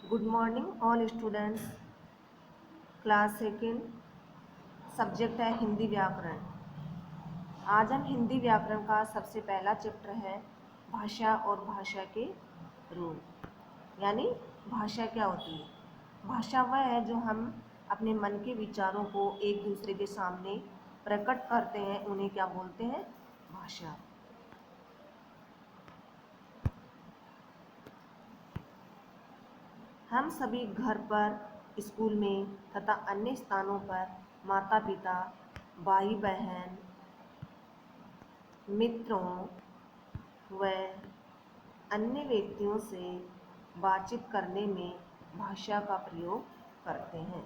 Good morning all students. Class second, subject है हिंदी व्याकरण। आज हम हिंदी व्याकरण का सबसे पहला चैप्टर है भाषा और भाषा के रूप, यानी भाषा क्या होती है। भाषा वह है जो हम अपने मन के विचारों को एक दूसरे के सामने प्रकट करते हैं, उन्हें क्या बोलते हैं? भाषा। हम सभी घर पर, स्कूल में तथा अन्य स्थानों पर माता पिता, भाई बहन, मित्रों व अन्य व्यक्तियों से बातचीत करने में भाषा का प्रयोग करते हैं।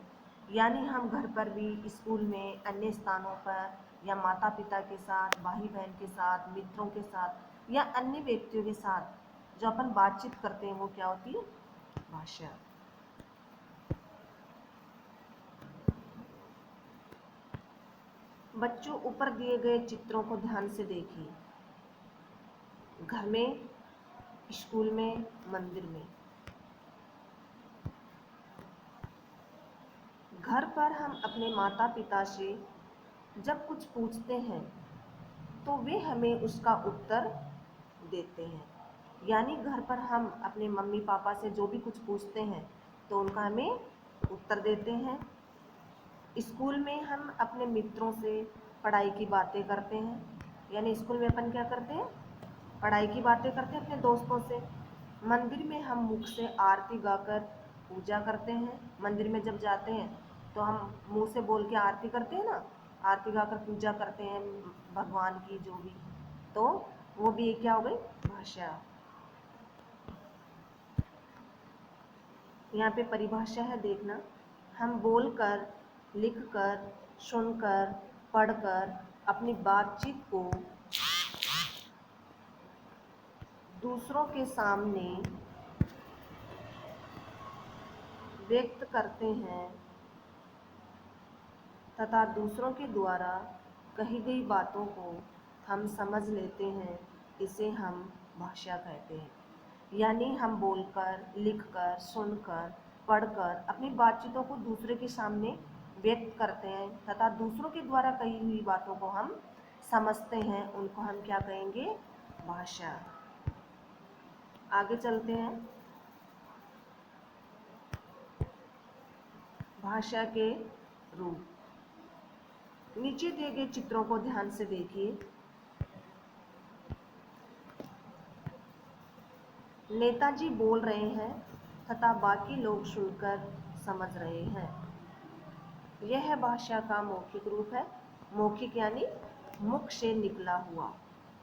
यानी हम घर पर भी, स्कूल में, अन्य स्थानों पर या माता पिता के साथ, भाई बहन के साथ, मित्रों के साथ या अन्य व्यक्तियों के साथ जो अपन बातचीत करते हैं वो क्या होती है? भाषा। बच्चों, ऊपर दिए गए चित्रों को ध्यान से देखिए। घर में, स्कूल में, मंदिर में। घर पर हम अपने माता पिता से जब कुछ पूछते हैं तो वे हमें उसका उत्तर देते हैं। यानी घर पर हम अपने मम्मी पापा से जो भी कुछ पूछते हैं तो उनका हमें उत्तर देते हैं। स्कूल में हम अपने मित्रों से पढ़ाई की बातें करते हैं, यानी स्कूल में अपन क्या करते हैं? पढ़ाई की बातें करते हैं अपने दोस्तों से। मंदिर में हम मुख से आरती गाकर पूजा करते हैं। मंदिर में जब जाते हैं तो हम मुंह से बोल के आरती करते हैं ना, आरती गाकर पूजा करते हैं भगवान की जो भी, तो वो भी एक क्या हो गई? भाषा। यहाँ पे परिभाषा है, देखना। हम बोलकर, लिखकर, सुनकर, पढ़कर अपनी बातचीत को दूसरों के सामने व्यक्त करते हैं तथा दूसरों के द्वारा कही गई बातों को हम समझ लेते हैं, इसे हम भाषा कहते हैं। यानी हम बोलकर, लिखकर, सुनकर, पढ़कर अपनी बातचीतों को दूसरे के सामने व्यक्त करते हैं तथा दूसरों के द्वारा कही हुई बातों को हम समझते हैं, उनको हम क्या कहेंगे? भाषा। आगे चलते हैं। भाषा के रूप। नीचे दिए गए चित्रों को ध्यान से देखिए। नेताजी बोल रहे हैं तथा बाकी लोग सुनकर समझ रहे हैं। यह भाषा का मौखिक रूप है। मौखिक यानी मुख से निकला हुआ।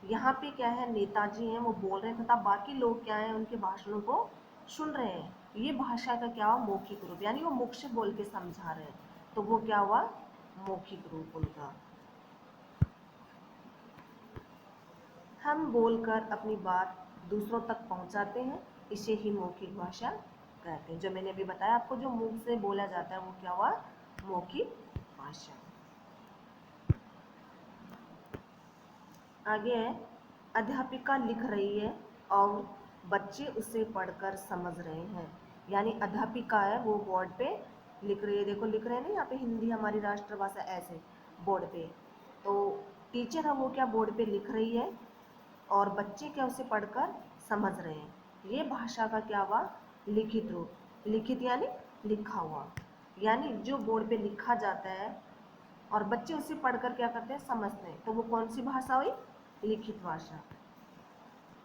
यहाँ पे क्या है? नेताजी हैं, वो बोल रहे हैं तथा बाकी लोग क्या हैं? उनके भाषणों को सुन रहे हैं। ये भाषा का क्या हुआ? मौखिक रूप, यानी वो मुख से बोल के समझा रहे हैं, तो वो क्या हुआ? मौखिक रूप उनका। हम बोलकर अपनी बात दूसरों तक पहुंचाते हैं, इसे ही मौखिक भाषा कहते हैं। जो मैंने अभी बताया आपको, जो मुंह से बोला जाता है वो क्या हुआ? मौखिक भाषा। आगे है, अध्यापिका लिख रही है और बच्चे उसे पढ़कर समझ रहे हैं। यानी अध्यापिका है, वो बोर्ड पे लिख रही है। देखो लिख रहे हैं ना यहाँ पे, हिंदी हमारी राष्ट्रभाषा, ऐसे बोर्ड पे। तो टीचर है, वो क्या बोर्ड पे लिख रही है और बच्चे क्या उसे पढ़कर समझ रहे हैं। ये भाषा का क्या हुआ? लिखित रूप। लिखित यानी लिखा हुआ, यानी जो बोर्ड पे लिखा जाता है और बच्चे उसे पढ़कर क्या करते हैं? समझते हैं, तो वो कौन सी भाषा हुई? लिखित भाषा।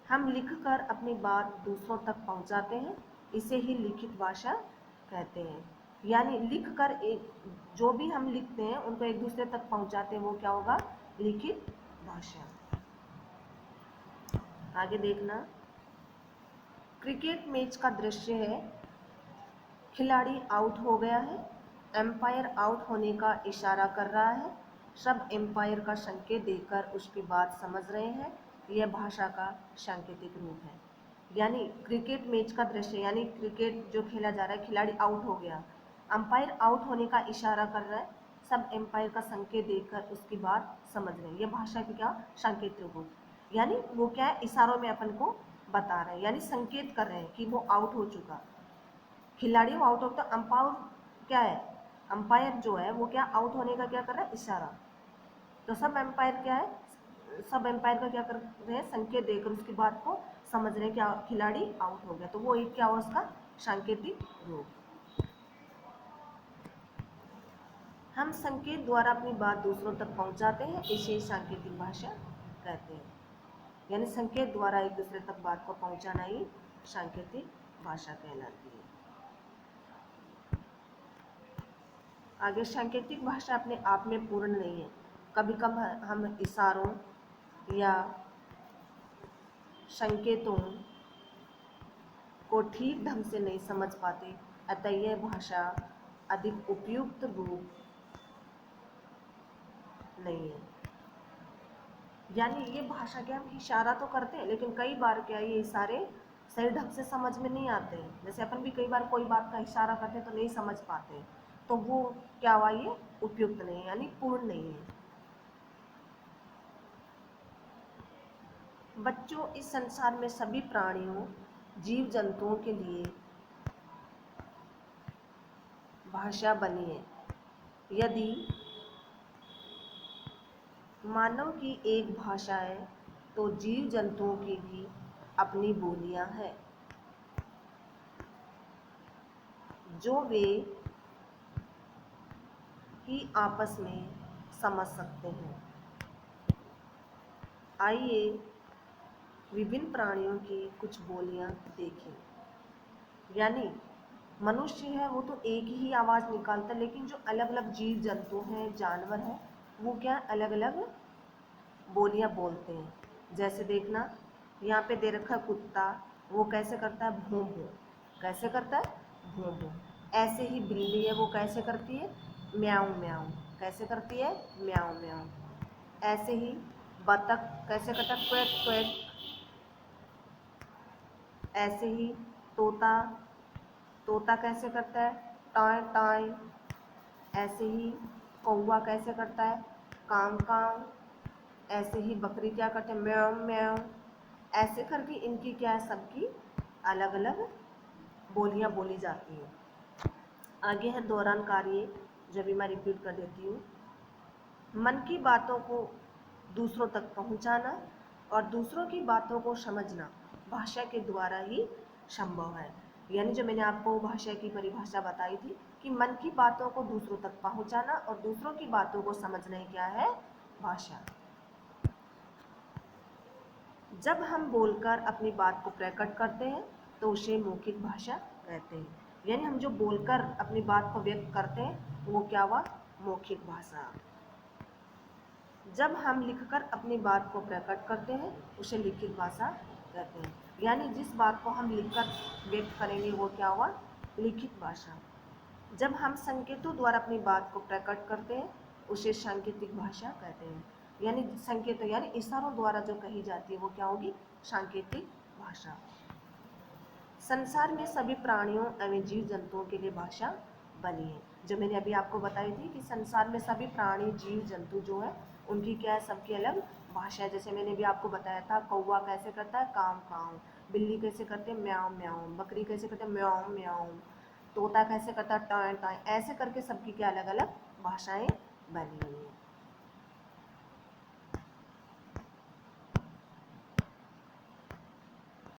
हम लिखकर अपनी बात दूसरों तक पहुंचाते हैं, इसे ही लिखित भाषा कहते हैं। यानी लिखकर एक, जो भी हम लिखते हैं उनको एक दूसरे तक पहुंचाते हैं, वो क्या होगा? लिखित भाषा। आगे देखना। क्रिकेट मैच का दृश्य है। खिलाड़ी आउट हो गया है। एम्पायर आउट होने का इशारा कर रहा है। सब एम्पायर का संकेत देकर उसकी बात समझ रहे हैं। यह भाषा का सांकेतिक रूप है। यानी क्रिकेट मैच का दृश्य, यानी क्रिकेट जो खेला जा रहा है, खिलाड़ी आउट हो गया, अंपायर आउट होने का इशारा कर रहा है, सब एम्पायर का संकेत देकर उसकी बात समझ रहे हैं। यह भाषा की क्या? सांकेतिक रूप। यानी वो क्या है? इशारों में अपन को बता रहे हैं, यानी संकेत कर रहे हैं कि वो आउट हो चुका। खिलाड़ी आउट ऑफ द अंपायर क्या है, अंपायर जो है वो क्या आउट होने का क्या कर रहा है, इशारा। तो सब एम्पायर क्या है, सब एम्पायर का क्या कर रहे हैं, संकेत देकर उसकी बात को समझ रहे हैं कि खिलाड़ी आउट हो गया। तो वो एक क्या हुआ उसका सांकेतिक रूप। हम संकेत द्वारा अपनी बात दूसरों तक पहुंचाते हैं, इसे सांकेतिक भाषा कहते हैं। यानी संकेत द्वारा एक दूसरे तक बात को पहुंचाना ही सांकेतिक भाषा कहलाती है। आगे, सांकेतिक भाषा अपने आप में पूर्ण नहीं है। कभी कभी हम इशारों या संकेतों को ठीक ढंग से नहीं समझ पाते, अतः यह भाषा अधिक उपयुक्त रूप नहीं है। यानी ये भाषा क्या, हम इशारा तो करते हैं लेकिन कई बार क्या ये इशारे सही ढंग से समझ में नहीं आते हैं। जैसे अपन भी कई बार कोई बात का इशारा करते हैं तो नहीं समझ पाते हैं, तो वो क्या हुआ, ये उपयुक्त नहीं है, यानी पूर्ण नहीं है। बच्चों, इस संसार में सभी प्राणियों, जीव जंतुओं के लिए भाषा बनी है। यदि मानव की एक भाषा है तो जीव जंतुओं की भी अपनी बोलियां हैं जो वे ही आपस में समझ सकते हैं। आइए विभिन्न प्राणियों की कुछ बोलियां देखें। यानी मनुष्य है वो तो एक ही आवाज़ निकालता है, लेकिन जो अलग अलग जीव जंतु हैं, जानवर हैं, वो क्या अलग अलग बोलियां बोलते हैं। जैसे देखना, यहाँ पे दे रखा कुत्ता, वो कैसे करता है, भूं भूं। कैसे करता है, भूं भूं। ऐसे ही बिल्ली है, वो कैसे करती है, म्याऊं म्याऊं। कैसे करती है, म्याऊं म्याऊं। ऐसे ही बतख कैसे करता है, क्वैक क्वैक। ऐसे ही तोता, तोता कैसे करता है, टाय टाय। ऐसे ही कौवा कैसे करता है, कांव कांव। ऐसे ही बकरी क्या करते हैं, म्याऊं म्याऊं। ऐसे करके इनकी क्या है, सबकी अलग अलग बोलियां बोली जाती हैं। आगे है दौरान कार्य, जो भी मैं रिपीट कर देती हूँ। मन की बातों को दूसरों तक पहुँचाना और दूसरों की बातों को समझना भाषा के द्वारा ही संभव है। यानी जो मैंने आपको भाषा की परिभाषा बताई थी कि मन की बातों को दूसरों तक पहुँचाना और दूसरों की बातों को समझना ही क्या है, भाषा। जब हम बोलकर अपनी बात को प्रकट करते हैं तो उसे मौखिक भाषा कहते हैं। यानी हम जो बोलकर अपनी बात को व्यक्त करते हैं वो क्या हुआ, मौखिक भाषा। जब हम लिखकर अपनी बात को प्रकट करते हैं उसे लिखित भाषा कहते हैं। यानी जिस बात को हम लिखकर व्यक्त करेंगे वो क्या हुआ, लिखित भाषा। जब हम संकेतों द्वारा अपनी बात को प्रकट करते हैं उसे सांकेतिक भाषा कहते हैं। यानी संकेतों यानी इशारों द्वारा जो कही जाती है वो क्या होगी, सांकेतिक भाषा। संसार में सभी प्राणियों एवं जीव जंतुओं के लिए भाषा बनी है। जो मैंने अभी आपको बताई थी कि संसार में सभी प्राणी जीव जंतु जो है उनकी क्या है, सबकी अलग भाषा है। जैसे मैंने भी आपको बताया था, कौवा कैसे करता है, काव काव। बिल्ली कैसे करते हैं, म्याऊं म्याऊं। बकरी कैसे करते हैं, म्याऊं म्याऊं। तोता कैसे करता है, टाय टाय। ऐसे करके सबकी क्या अलग अलग भाषाएं बनी हुई हैं।